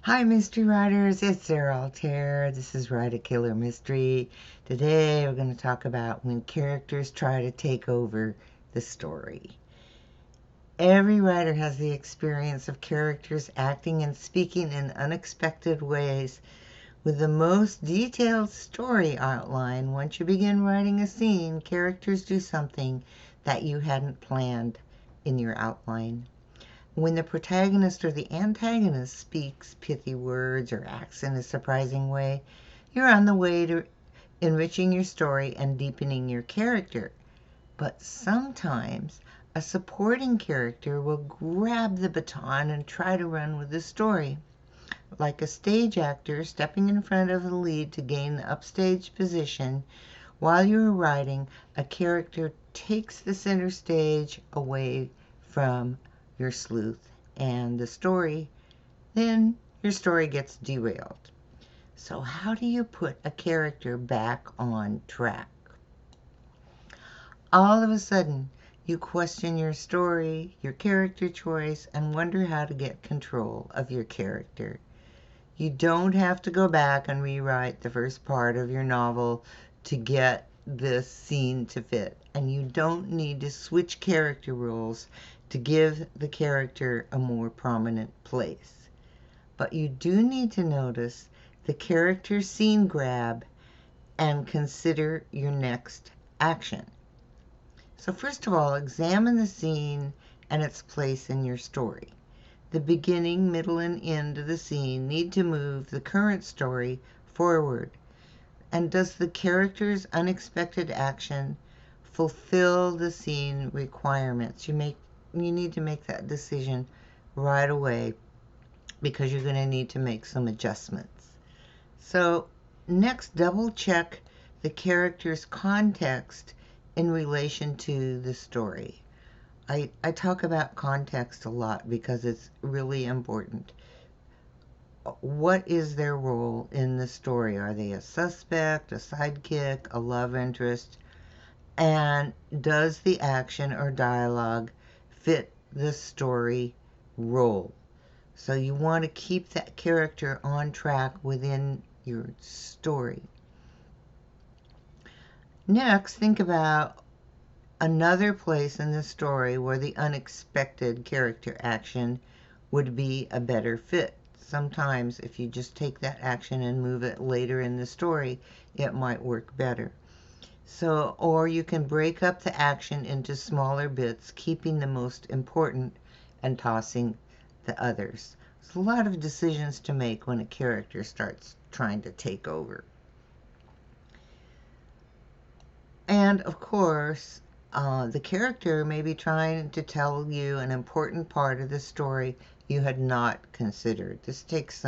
Hi, mystery writers. It's Sarah Altair. This is Write a Killer Mystery. Today we're going to talk about when characters try to take over the story. Every writer has the experience of characters acting and speaking in unexpected ways. With the most detailed story outline, once you begin writing a scene, characters do something that you hadn't planned in your outline. When the protagonist or the antagonist speaks pithy words or acts in a surprising way, you're on the way to enriching your story and deepening your character. But sometimes a supporting character will grab the baton and try to run with the story. Like a stage actor stepping in front of the lead to gain the upstage position, while you're writing, a character takes the center stage away from your sleuth and the story, then your story gets derailed. So how do you put a character back on track? All of a sudden, you question your story, your character choice, and wonder how to get control of your character. You don't have to go back and rewrite the first part of your novel to get this scene to fit. And you don't need to switch character roles to give the character a more prominent place. But you do need to notice the character scene grab and consider your next action. So first of all, examine the scene and its place in your story. The beginning, middle, and end of the scene need to move the current story forward. And does the character's unexpected action fulfill the scene requirements? You need to make that decision right away because you're going to need to make some adjustments. So next, double check the character's context in relation to the story. I talk about context a lot because it's really important. What is their role in the story? Are they a suspect, a sidekick, a love interest? And does the action or dialogue fit the story role? So you want to keep that character on track within your story. Next, think about another place in the story where the unexpected character action would be a better fit. Sometimes if you just take that action and move it later in the story, it might work better. So, or you can break up the action into smaller bits, keeping the most important and tossing the others. There's a lot of decisions to make when a character starts trying to take over. And of course, the character may be trying to tell you an important part of the story you had not considered. This takes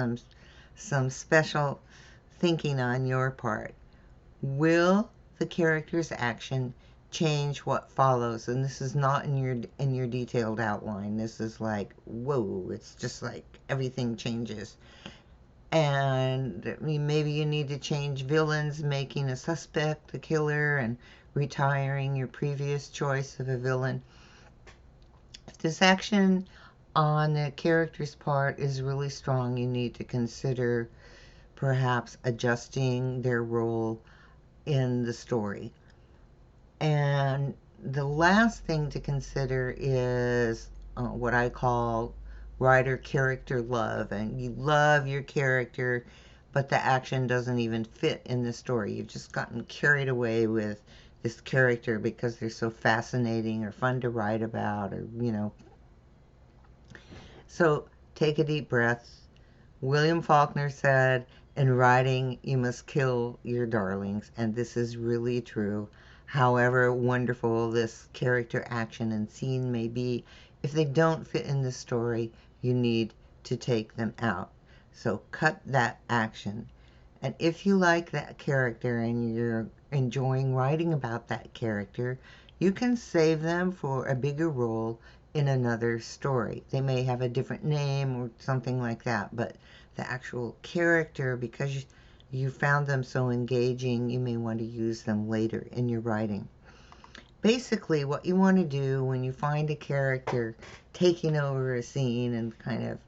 some special thinking on your part. Will the character's action change what follows? And this is not in your detailed outline. This is like, whoa, it's just like everything changes. And maybe you need to change villains, making a suspect the killer and retiring your previous choice of a villain. If this action on the character's part is really strong, you need to consider perhaps adjusting their role in the story. And the last thing to consider is what I call writer character love. And you love your character, but the action doesn't even fit in the story. You've just gotten carried away with this character because they're so fascinating or fun to write about, or So take a deep breath. William Faulkner said, in writing, you must kill your darlings, and this is really true. However wonderful this character action and scene may be, if they don't fit in the story, you need to take them out. So cut that action. And if you like that character and you're enjoying writing about that character, you can save them for a bigger role in another story. They may have a different name or something like that, but the actual character, because you found them so engaging, you may want to use them later in your writing. Basically, what you want to do when you find a character taking over a scene and kind of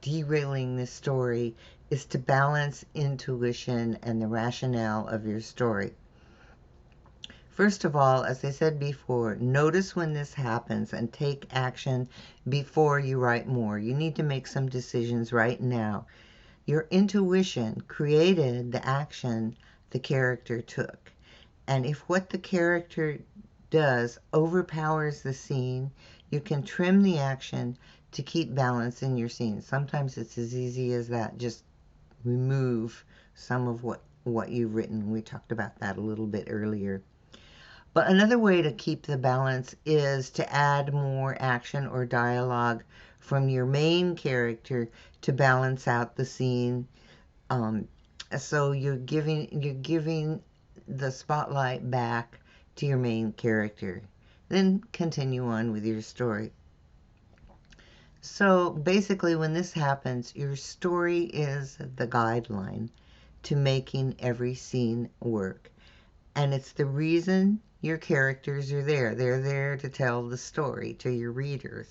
derailing the story is to balance intuition and the rationale of your story. First of all, as I said before, notice when this happens and take action before you write more. You need to make some decisions right now. Your intuition created the action the character took. And if what the character does overpowers the scene, you can trim the action to keep balance in your scene. Sometimes it's as easy as that. Just remove some of what you've written. We talked about that a little bit earlier. But another way to keep the balance is to add more action or dialogue from your main character to balance out the scene. Um, so you're giving the spotlight back to your main character. Then continue on with your story. So basically, when this happens, your story is the guideline to making every scene work. And it's the reason your characters are there. They're there to tell the story to your readers.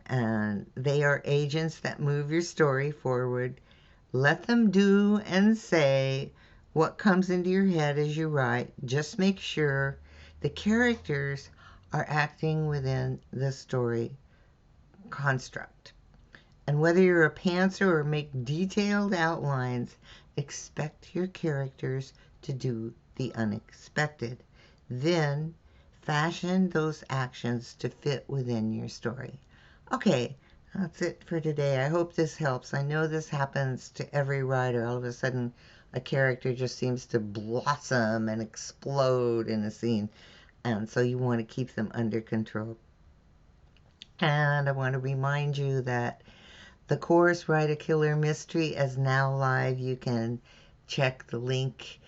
And they are agents that move your story forward. Let them do and say what comes into your head as you write. Just make sure the characters are acting within the story construct. And whether you're a pantser or make detailed outlines, expect your characters to do the unexpected. Then fashion those actions to fit within your story. Okay, that's it for today. I hope this helps. I know this happens to every writer. All of a sudden, a character just seems to blossom and explode in a scene. And so you want to keep them under control. And I want to remind you that the course Write a Killer Mystery is now live. You can check the link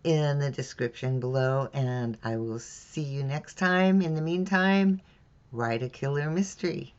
in the description below, and I will see you next time. In the meantime, write a killer mystery.